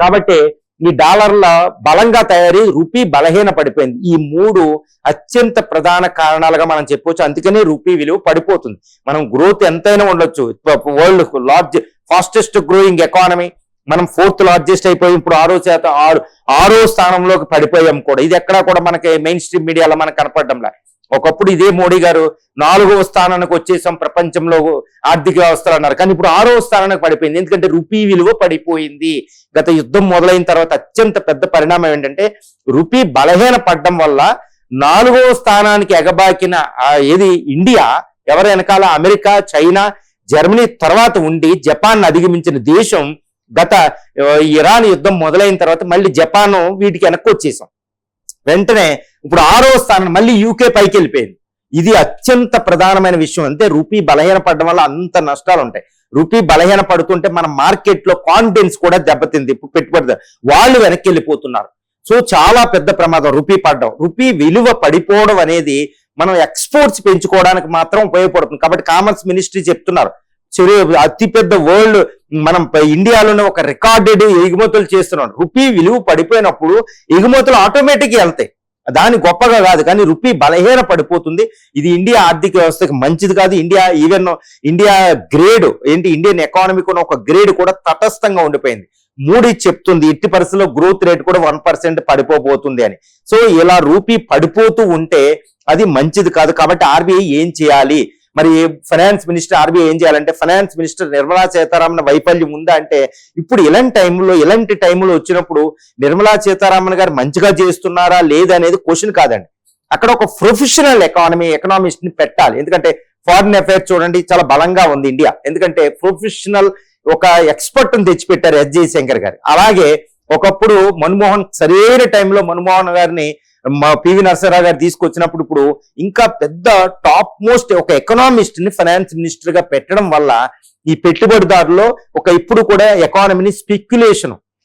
కాబట్టి ఈ డాలర్ల బలంగా తయారీ రూపీ బలహీన పడిపోయింది. ఈ మూడు అత్యంత ప్రధాన కారణాలుగా మనం చెప్పొచ్చు. అందుకనే రూపీ విలువ పడిపోతుంది. మనం గ్రోత్ ఎంతైనా ఉండొచ్చు, వరల్డ్ ఫాస్టెస్ట్ గ్రోయింగ్ ఎకానమీ, మనం 4th లార్జెస్ట్ అయిపోయి ఇప్పుడు 6వ స్థానంలోకి పడిపోయాం కూడా. ఇది ఎక్కడా కూడా మనకి మెయిన్ స్ట్రీమ్ మీడియాలో మనకు కనపడడంలా. ఒకప్పుడు ఇదే మోడీ గారు 4వ స్థానానికి వచ్చేసాం ప్రపంచంలో ఆర్థిక వ్యవస్థలు అన్నారు, కానీ ఇప్పుడు 6వ స్థానానికి పడిపోయింది. ఎందుకంటే రూపీ విలువ పడిపోయింది. గత యుద్ధం మొదలైన తర్వాత అత్యంత పెద్ద పరిణామం ఏంటంటే రూపీ బలహీన పడడం వల్ల 4వ స్థానానికి ఎగబాకిన ఏది ఇండియా, ఎవరు వెనకాల అమెరికా, చైనా, జర్మనీ తర్వాత ఉండి జపాన్ అధిగమించిన దేశం. గత ఇరాన్ యుద్ధం మొదలైన తర్వాత మళ్ళీ జపాన్ వీటికి వెనక్కి వచ్చేసాం. వెంటనే ఇప్పుడు 6వ స్థానం మళ్ళీ యూకే పైకి వెళ్ళిపోయింది. ఇది అత్యంత ప్రధానమైన విషయం. అంతే రూపీ బలహీన పడడం వల్ల అంత నష్టాలు ఉంటాయి. రూపీ బలహీన పడుతుంటే మన మార్కెట్ లో కాన్ఫిడెన్స్ కూడా దెబ్బతింది. ఇప్పుడు పెట్టుబడిదారు వాళ్ళు వెనక్కి వెళ్ళిపోతున్నారు. సో చాలా పెద్ద ప్రమాదం రూపీ పడడం. రూపీ విలువ పడిపోవడం అనేది మనం ఎక్స్పోర్ట్స్ పెంచుకోవడానికి మాత్రం ఉపయోగపడుతుంది. కాబట్టి కామర్స్ మినిస్ట్రీ చెప్తున్నారు, అతిపెద్ద వరల్డ్ మనం ఇండియాలోనే ఒక రికార్డెడ్ ఎగుమతులు చేస్తున్నాం. రూపీ విలువ పడిపోయినప్పుడు ఎగుమతులు ఆటోమేటిక్ వెళ్తాయి, దాని గొప్పగా కాదు, కానీ రూపీ బలహీన పడిపోతుంది. ఇది ఇండియా ఆర్థిక వ్యవస్థకి మంచిది కాదు. ఇండియా గ్రేడ్ ఏంటి, ఇండియన్ ఎకానమీకి ఉన్న ఒక గ్రేడ్ కూడా తటస్థంగా ఉండిపోయింది. మూడీ చెప్తుంది ఎట్టి పరిస్థితుల్లో గ్రోత్ రేట్ కూడా 1% పడిపోబోతుంది అని. సో ఇలా రూపీ పడిపోతూ ఉంటే అది మంచిది కాదు. కాబట్టి ఆర్బీఐ ఏం చేయాలి మరి? ఫైనాన్స్ మినిస్టర్ ఆర్బీఐ ఏం చేయాలంటే, ఫైనాన్స్ మినిస్టర్ నిర్మలా సీతారామన్ వైఫల్యం ఉందా అంటే, ఇప్పుడు ఇలాంటి టైంలో వచ్చినప్పుడు నిర్మలా సీతారామన్ గారు మంచిగా చేస్తున్నారా లేదా అనేది క్వశ్చన్ కాదండి. అక్కడ ఒక ప్రొఫెషనల్ ఎకనామిస్ట్ ని పెట్టాలి. ఎందుకంటే ఫారిన్ అఫైర్స్ చూడండి చాలా బలంగా ఉంది ఇండియా, ఎందుకంటే ప్రొఫెషనల్ ఒక ఎక్స్పర్ట్ ని తెచ్చిపెట్టారు ఎస్ జయశంకర్ గారు. అలాగే ఒకప్పుడు సరైన టైంలో మన్మోహన్ గారిని పివి నరసింహారావు గారు తీసుకొచ్చినప్పుడు ఇప్పుడు ఇంకా పెద్ద టాప్ మోస్ట్ ఒక ఎకనామిస్ట్ ని ఫైనాన్స్ మినిస్టర్ గా పెట్టడం వల్ల ఈ పెట్టుబడిదారులో ఇప్పుడు కూడా ఎకానమీని స్పెక్యులేషన్